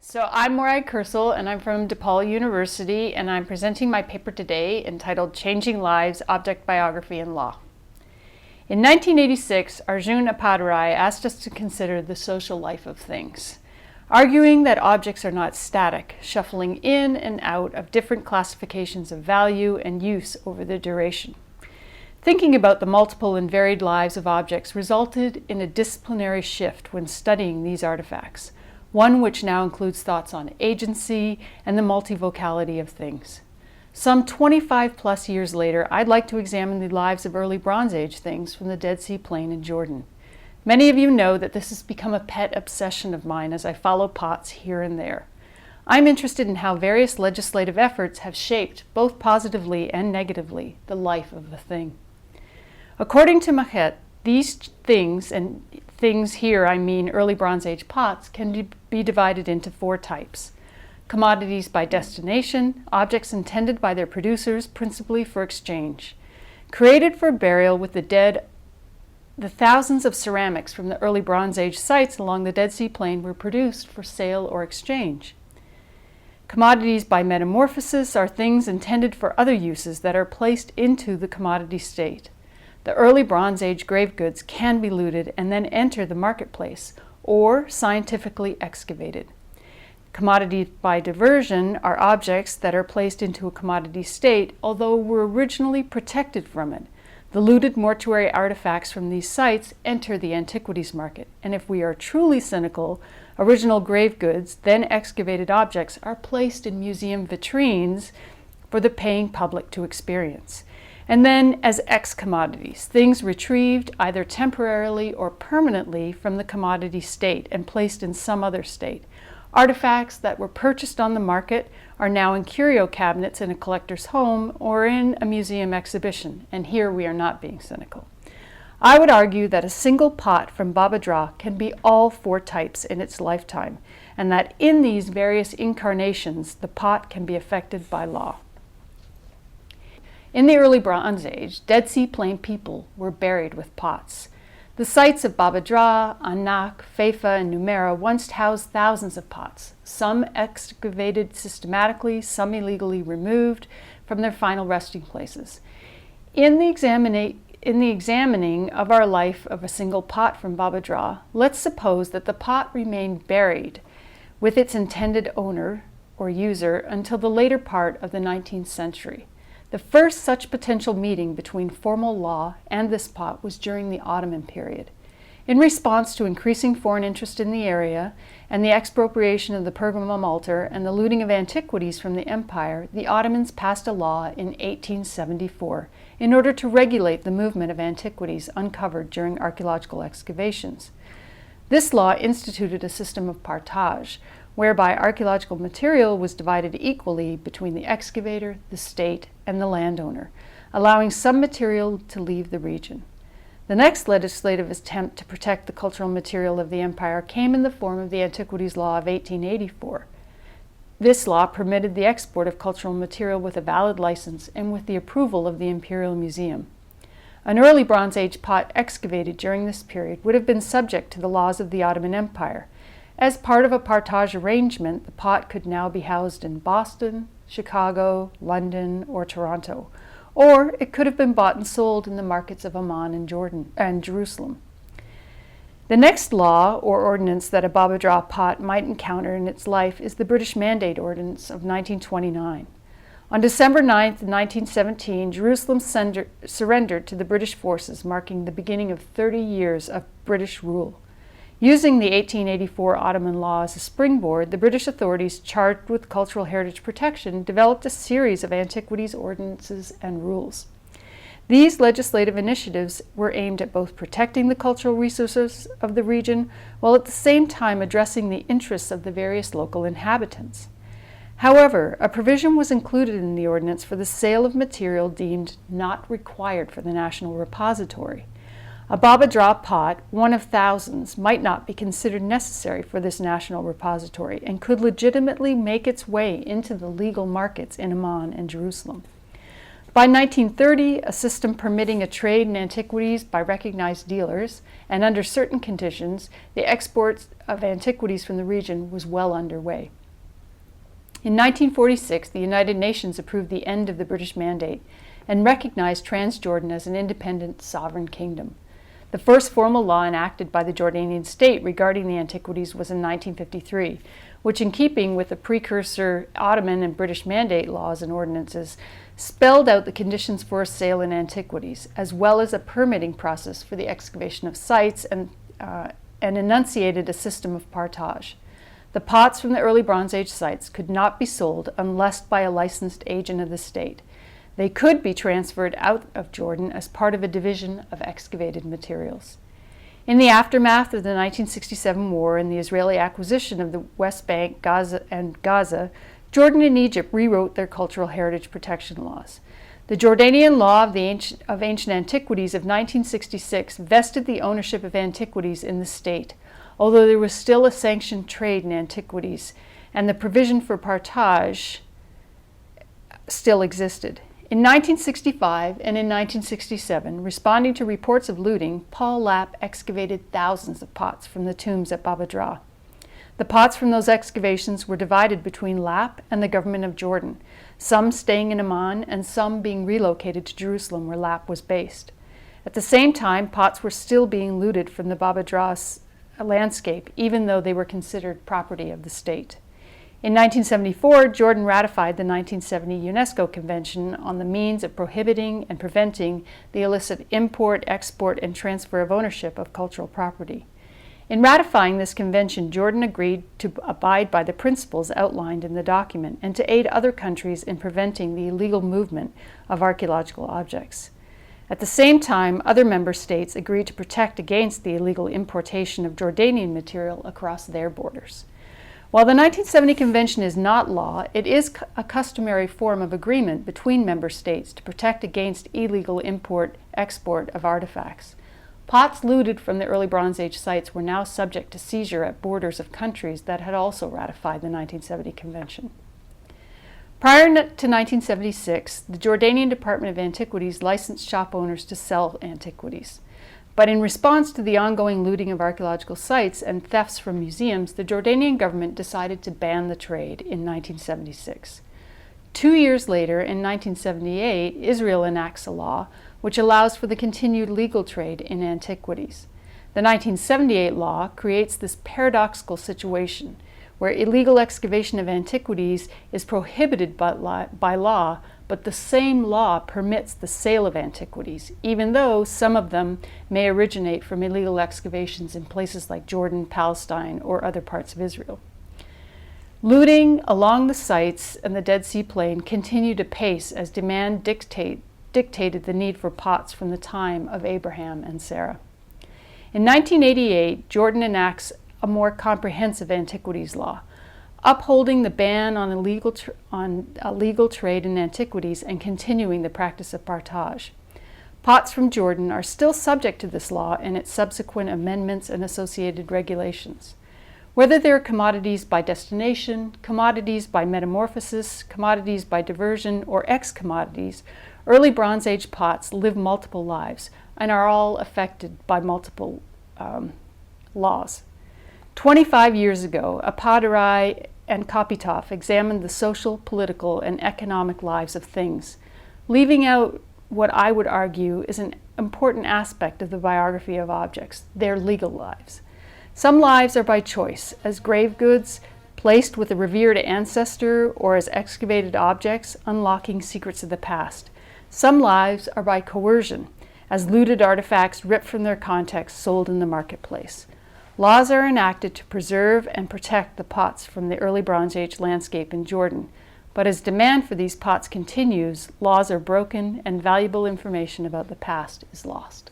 So I'm Morag Kersel, and I'm from DePaul University, and I'm presenting my paper today entitled Changing Lives, Object Biography and Law. In 1986, Arjun Appadurai asked us to consider the social life of things, arguing that objects are not static, shuffling in and out of different classifications of value and use over the duration. Thinking about the multiple and varied lives of objects resulted in a disciplinary shift when studying these artifacts, one which now includes thoughts on agency and the multivocality of things. Some 25 plus years later, I'd like to examine the lives of early Bronze Age things from the Dead Sea Plain in Jordan. Many of you know that this has become a pet obsession of mine as I follow pots here and there. I'm interested in how various legislative efforts have shaped, both positively and negatively, the life of a thing. According to Machet, these things, and things here I mean early Bronze Age pots, can be divided into four types. Commodities by destination, objects intended by their producers principally for exchange. Created for burial with the dead, the thousands of ceramics from the early Bronze Age sites along the Dead Sea Plain were produced for sale or exchange. Commodities by metamorphosis are things intended for other uses that are placed into the commodity state. The early Bronze Age grave goods can be looted and then enter the marketplace, or scientifically excavated. Commodities by diversion are objects that are placed into a commodity state, although were originally protected from it. The looted mortuary artifacts from these sites enter the antiquities market, and if we are truly cynical, original grave goods, then excavated objects, are placed in museum vitrines for the paying public to experience. And then as ex-commodities, things retrieved either temporarily or permanently from the commodity state and placed in some other state. Artifacts that were purchased on the market are now in curio cabinets in a collector's home or in a museum exhibition, and here we are not being cynical. I would argue that a single pot from Baba Dra can be all four types in its lifetime, and that in these various incarnations, the pot can be affected by law. In the early Bronze Age, Dead Sea Plain people were buried with pots. The sites of Baba Dra, Anak, Feifa, and Numera once housed thousands of pots, some excavated systematically, some illegally removed from their final resting places. In the examining of our life of a single pot from Baba Dra, let's suppose that the pot remained buried with its intended owner or user until the later part of the 19th century. The first such potential meeting between formal law and this pot was during the Ottoman period. In response to increasing foreign interest in the area and the expropriation of the Pergamum altar and the looting of antiquities from the empire, the Ottomans passed a law in 1874 in order to regulate the movement of antiquities uncovered during archaeological excavations. This law instituted a system of partage, whereby archaeological material was divided equally between the excavator, the state, and the landowner, allowing some material to leave the region. The next legislative attempt to protect the cultural material of the empire came in the form of the Antiquities Law of 1884. This law permitted the export of cultural material with a valid license and with the approval of the Imperial Museum. An early Bronze Age pot excavated during this period would have been subject to the laws of the Ottoman Empire. As part of a partage arrangement, the pot could now be housed in Boston, Chicago, London, or Toronto, or it could have been bought and sold in the markets of Amman and Jordan and Jerusalem. The next law or ordinance that a Baba Dra pot might encounter in its life is the British Mandate Ordinance of 1929. On December 9, 1917, Jerusalem surrendered to the British forces, marking the beginning of 30 years of British rule. Using the 1884 Ottoman law as a springboard, the British authorities charged with cultural heritage protection developed a series of antiquities ordinances and rules. These legislative initiatives were aimed at both protecting the cultural resources of the region while at the same time addressing the interests of the various local inhabitants. However, a provision was included in the ordinance for the sale of material deemed not required for the National Repository. A Baba Dra pot, one of thousands, might not be considered necessary for this national repository and could legitimately make its way into the legal markets in Amman and Jerusalem. By 1930, a system permitting a trade in antiquities by recognized dealers, and under certain conditions, the export of antiquities from the region was well underway. In 1946, the United Nations approved the end of the British Mandate and recognized Transjordan as an independent sovereign kingdom. The first formal law enacted by the Jordanian state regarding the antiquities was in 1953, which, in keeping with the precursor Ottoman and British Mandate laws and ordinances, spelled out the conditions for a sale in antiquities, as well as a permitting process for the excavation of sites and enunciated a system of partage. The pots from the early Bronze Age sites could not be sold unless by a licensed agent of the state. They could be transferred out of Jordan as part of a division of excavated materials. In the aftermath of the 1967 war and the Israeli acquisition of the West Bank, Gaza, Jordan and Egypt rewrote their cultural heritage protection laws. The Jordanian law of ancient antiquities of 1966 vested the ownership of antiquities in the state, although there was still a sanctioned trade in antiquities, and the provision for partage still existed. In 1965 and in 1967, responding to reports of looting, Paul Lapp excavated thousands of pots from the tombs at Baba Drah. The pots from those excavations were divided between Lapp and the government of Jordan, some staying in Amman and some being relocated to Jerusalem, where Lapp was based. At the same time, pots were still being looted from the Baba Drah landscape, even though they were considered property of the state. In 1974, Jordan ratified the 1970 UNESCO Convention on the means of prohibiting and preventing the illicit import, export, and transfer of ownership of cultural property. In ratifying this convention, Jordan agreed to abide by the principles outlined in the document and to aid other countries in preventing the illegal movement of archaeological objects. At the same time, other member states agreed to protect against the illegal importation of Jordanian material across their borders. While the 1970 Convention is not law, it is a customary form of agreement between member states to protect against illegal import-export of artifacts. Pots looted from the early Bronze Age sites were now subject to seizure at borders of countries that had also ratified the 1970 Convention. Prior to 1976, the Jordanian Department of Antiquities licensed shop owners to sell antiquities. But in response to the ongoing looting of archaeological sites and thefts from museums, the Jordanian government decided to ban the trade in 1976. 2 years later, in 1978, Israel enacts a law which allows for the continued legal trade in antiquities. The 1978 law creates this paradoxical situation where illegal excavation of antiquities is prohibited by law, but the same law permits the sale of antiquities, even though some of them may originate from illegal excavations in places like Jordan, Palestine, or other parts of Israel. Looting along the sites and the Dead Sea Plain continued apace as demand dictated the need for pots from the time of Abraham and Sarah. In 1988, Jordan enacts a more comprehensive antiquities law, upholding the ban on illegal trade in antiquities and continuing the practice of partage. Pots from Jordan are still subject to this law and its subsequent amendments and associated regulations. Whether they're commodities by destination, commodities by metamorphosis, commodities by diversion, or ex-commodities, early Bronze Age pots live multiple lives and are all affected by multiple laws. 25 years ago, Apadarai and Kopitov examined the social, political, and economic lives of things, leaving out what I would argue is an important aspect of the biography of objects, their legal lives. Some lives are by choice, as grave goods placed with a revered ancestor or as excavated objects, unlocking secrets of the past. Some lives are by coercion, as looted artifacts ripped from their context sold in the marketplace. Laws are enacted to preserve and protect the pots from the early Bronze Age landscape in Jordan, but as demand for these pots continues, laws are broken and valuable information about the past is lost.